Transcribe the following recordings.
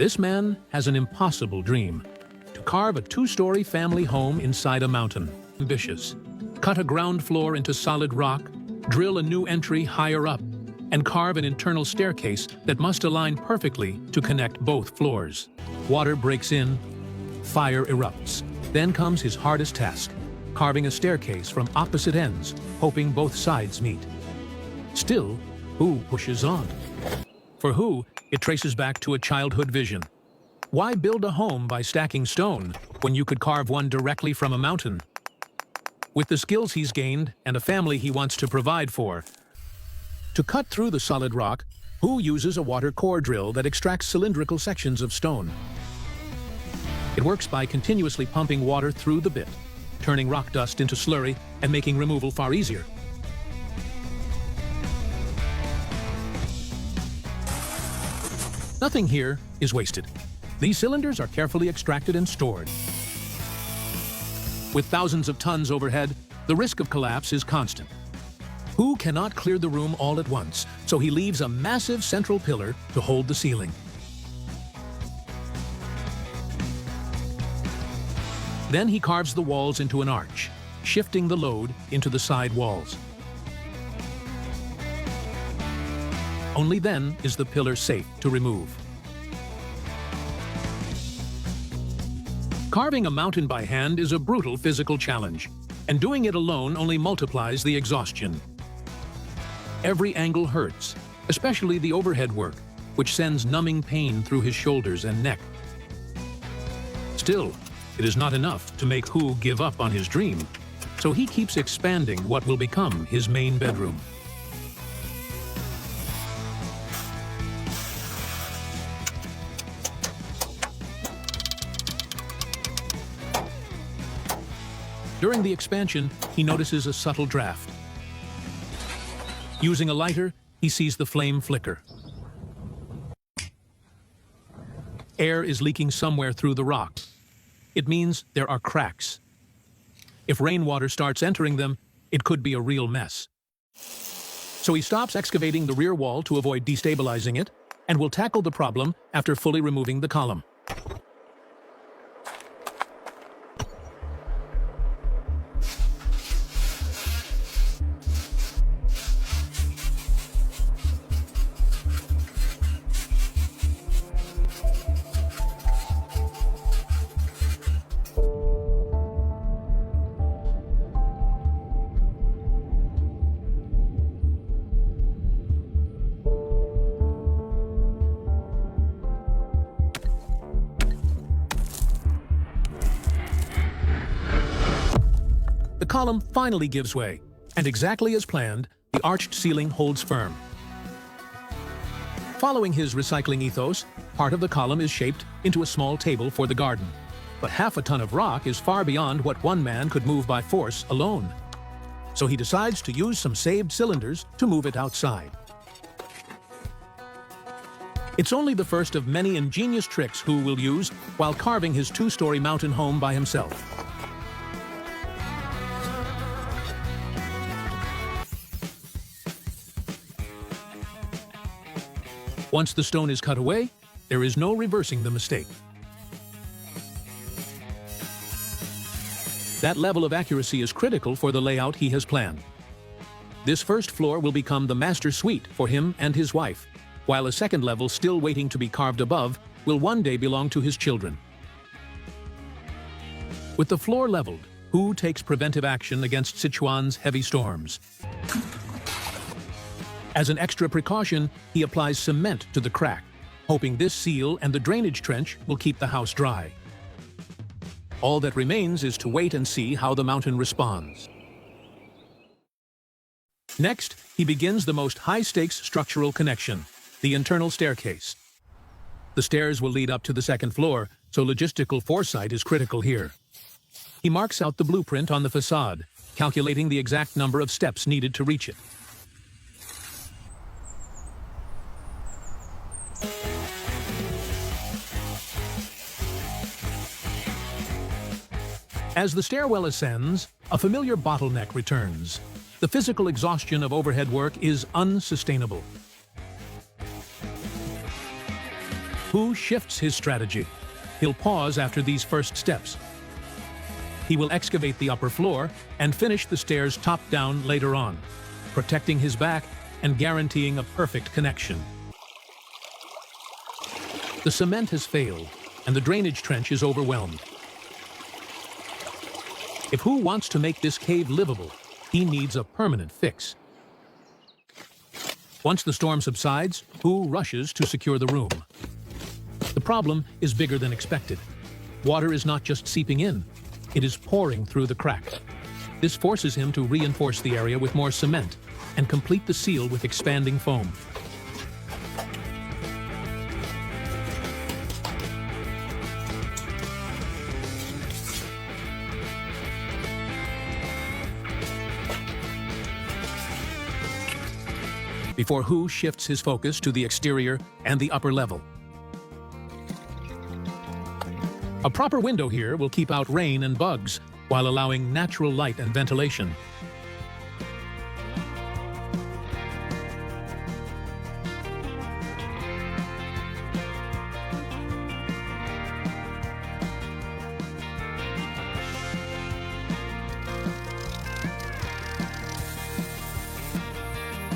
This man has an impossible dream: to carve a two-story family home inside a mountain. Ambitious. Cut a ground floor into solid rock, drill a new entry higher up, and carve an internal staircase that must align perfectly to connect both floors. Water breaks in, fire erupts. Then comes his hardest task: carving a staircase from opposite ends, hoping both sides meet. Still, Hu pushes on. For Hu, it traces back to a childhood vision. Why build a home by stacking stone when you could carve one directly from a mountain? With the skills he's gained and a family he wants to provide for, to cut through the solid rock, Hu uses a water core drill that extracts cylindrical sections of stone. It works by continuously pumping water through the bit, turning rock dust into slurry and making removal far easier. Nothing here is wasted. These cylinders are carefully extracted and stored. With thousands of tons overhead, the risk of collapse is constant. Hu cannot clear the room all at once, so he leaves a massive central pillar to hold the ceiling. Then he carves the walls into an arch, shifting the load into the side walls. Only then is the pillar safe to remove. Carving a mountain by hand is a brutal physical challenge, and doing it alone only multiplies the exhaustion. Every angle hurts, especially the overhead work, which sends numbing pain through his shoulders and neck. Still, it is not enough to make Hu give up on his dream, so he keeps expanding what will become his main bedroom. During the expansion, he notices a subtle draft. Using a lighter, he sees the flame flicker. Air is leaking somewhere through the rock. It means there are cracks. If rainwater starts entering them, it could be a real mess. So he stops excavating the rear wall to avoid destabilizing it, and will tackle the problem after fully removing the column. The column finally gives way, and exactly as planned, the arched ceiling holds firm. Following his recycling ethos, part of the column is shaped into a small table for the garden. But half a ton of rock is far beyond what one man could move by force alone. So he decides to use some saved cylinders to move it outside. It's only the first of many ingenious tricks Hu will use while carving his two-story mountain home by himself. Once the stone is cut away, there is no reversing the mistake. That level of accuracy is critical for the layout he has planned. This first floor will become the master suite for him and his wife, while a second level still waiting to be carved above will one day belong to his children. With the floor leveled, Hu takes preventive action against Sichuan's heavy storms. As an extra precaution, he applies cement to the crack, hoping this seal and the drainage trench will keep the house dry. All that remains is to wait and see how the mountain responds. Next, he begins the most high-stakes structural connection, the internal staircase. The stairs will lead up to the second floor, so logistical foresight is critical here. He marks out the blueprint on the facade, calculating the exact number of steps needed to reach it. As the stairwell ascends, a familiar bottleneck returns. The physical exhaustion of overhead work is unsustainable. Who shifts his strategy. He'll pause after these first steps. He will excavate the upper floor and finish the stairs top down later on, protecting his back and guaranteeing a perfect connection. The cement has failed, and the drainage trench is overwhelmed. If Who wants to make this cave livable, he needs a permanent fix. Once the storm subsides, Who rushes to secure the room. The problem is bigger than expected. Water is not just seeping in, it is pouring through the cracks. This forces him to reinforce the area with more cement and complete the seal with expanding foam. Before Who shifts his focus to the exterior and the upper level. A proper window here will keep out rain and bugs while allowing natural light and ventilation.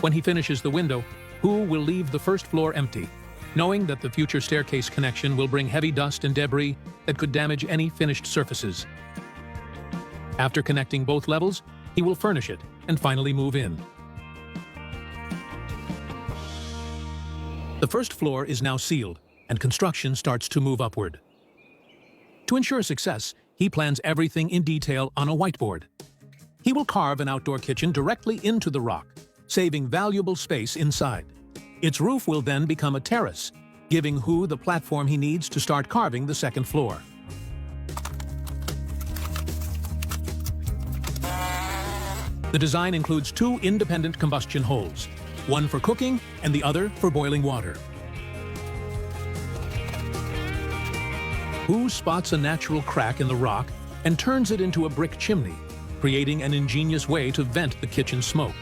When he finishes the window, Who will leave the first floor empty, knowing that the future staircase connection will bring heavy dust and debris that could damage any finished surfaces. After connecting both levels, he will furnish it and finally move in. The first floor is now sealed, and construction starts to move upward. To ensure success, he plans everything in detail on a whiteboard. He will carve an outdoor kitchen directly into the rock, saving valuable space inside. Its roof will then become a terrace, giving Who the platform he needs to start carving the second floor. The design includes two independent combustion holes, one for cooking and the other for boiling water. Who spots a natural crack in the rock and turns it into a brick chimney, creating an ingenious way to vent the kitchen smoke.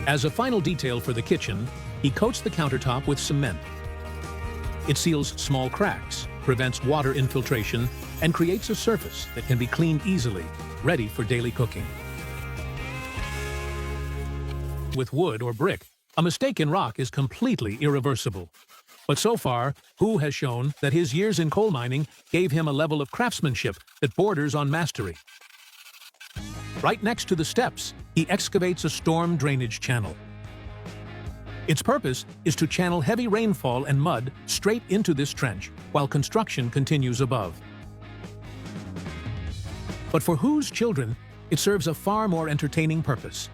As a final detail for the kitchen, he coats the countertop with cement. It seals small cracks, prevents water infiltration, and creates a surface that can be cleaned easily, ready for daily cooking. With wood or brick, a mistake in rock is completely irreversible. But so far, Who has shown that his years in coal mining gave him a level of craftsmanship that borders on mastery. Right next to the steps, he excavates a storm drainage channel. Its purpose is to channel heavy rainfall and mud straight into this trench while construction continues above. But for Who's children, it serves a far more entertaining purpose.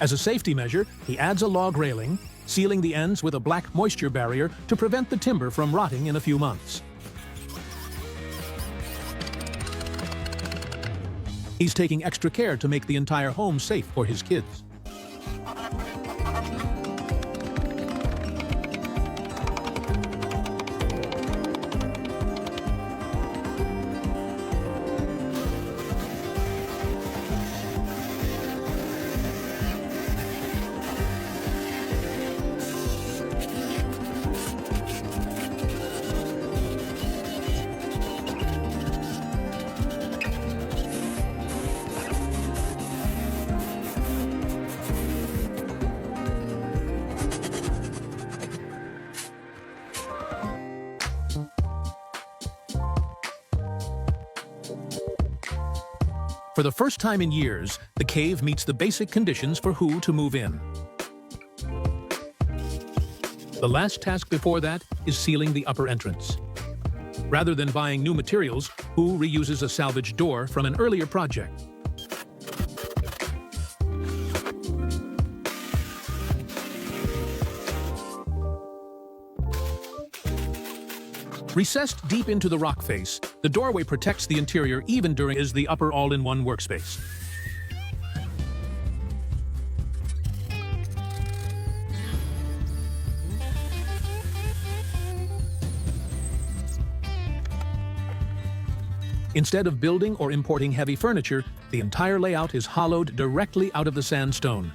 As a safety measure, he adds a log railing, sealing the ends with a black moisture barrier to prevent the timber from rotting in a few months. He's taking extra care to make the entire home safe for his kids. For the first time in years, the cave meets the basic conditions for Who to move in. The last task before that is sealing the upper entrance. Rather than buying new materials, Who reuses a salvaged door from an earlier project. Recessed deep into the rock face, the doorway protects the interior even during the upper all-in-one workspace. Instead of building or importing heavy furniture, the entire layout is hollowed directly out of the sandstone.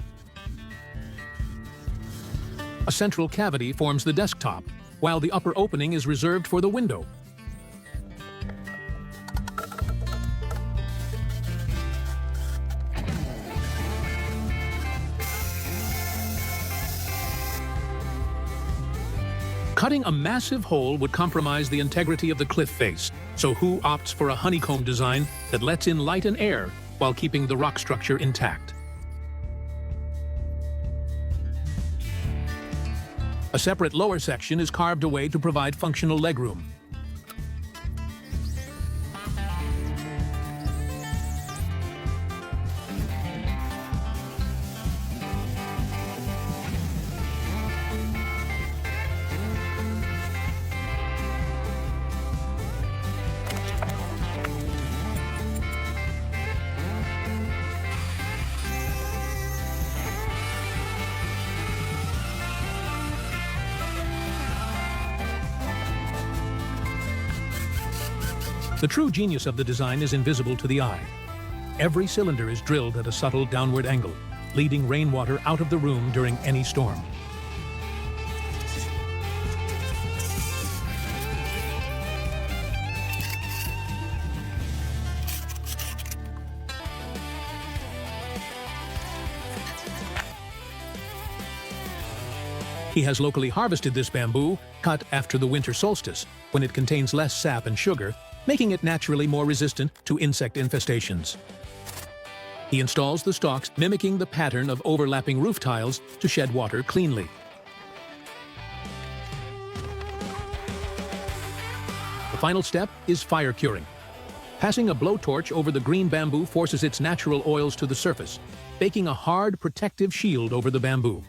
A central cavity forms the desktop, while the upper opening is reserved for the window. Cutting a massive hole would compromise the integrity of the cliff face, so Hu opts for a honeycomb design that lets in light and air while keeping the rock structure intact. A separate lower section is carved away to provide functional legroom. The true genius of the design is invisible to the eye. Every cylinder is drilled at a subtle downward angle, leading rainwater out of the room during any storm. He has locally harvested this bamboo, cut after the winter solstice, when it contains less sap and sugar, making it naturally more resistant to insect infestations. He installs the stalks mimicking the pattern of overlapping roof tiles to shed water cleanly. The final step is fire curing. Passing a blowtorch over the green bamboo forces its natural oils to the surface, baking a hard, protective shield over the bamboo.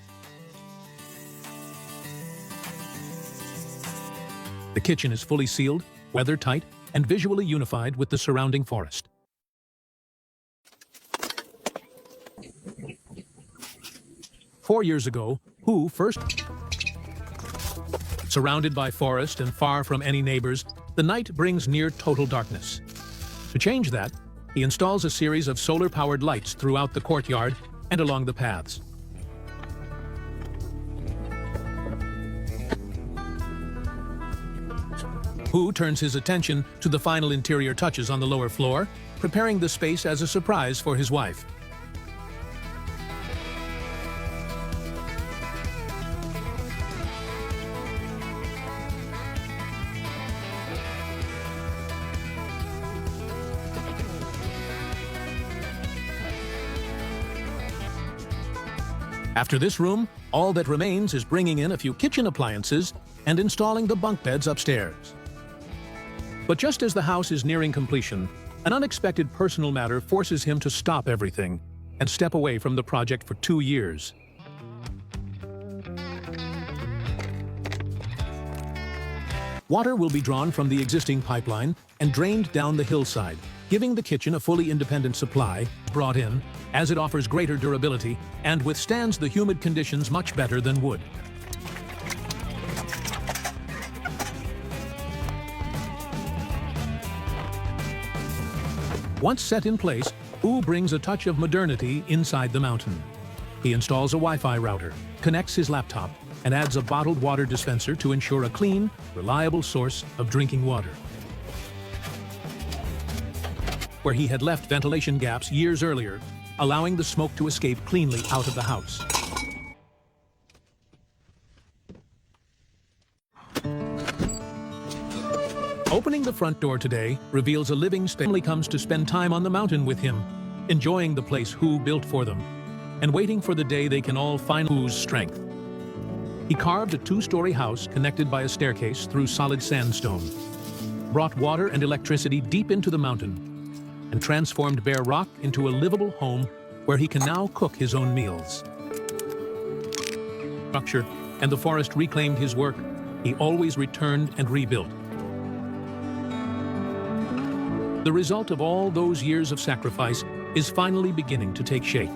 The kitchen is fully sealed, weather-tight, and visually unified with the surrounding forest. Four years ago, Hu first. Surrounded by forest and far from any neighbors, the night brings near total darkness. To change that, he installs a series of solar-powered lights throughout the courtyard and along the paths. Hu turns his attention to the final interior touches on the lower floor, preparing the space as a surprise for his wife. After this room, all that remains is bringing in a few kitchen appliances and installing the bunk beds upstairs. But just as the house is nearing completion, an unexpected personal matter forces him to stop everything and step away from the project for 2 years. Water will be drawn from the existing pipeline and drained down the hillside, giving the kitchen a fully independent supply brought in, as it offers greater durability and withstands the humid conditions much better than wood. Once set in place, Hu brings a touch of modernity inside the mountain. He installs a Wi-Fi router, connects his laptop, and adds a bottled water dispenser to ensure a clean, reliable source of drinking water. Where he had left ventilation gaps years earlier, allowing the smoke to escape cleanly out of the house. Opening the front door today reveals a living space. Family comes to spend time on the mountain with him, enjoying the place Hu built for them, and waiting for the day they can all find Hu's strength. He carved a 2-story house connected by a staircase through solid sandstone, brought water and electricity deep into the mountain, and transformed bare rock into a livable home where he can now cook his own meals. Structure and the forest reclaimed his work. He always returned and rebuilt. The result of all those years of sacrifice is finally beginning to take shape.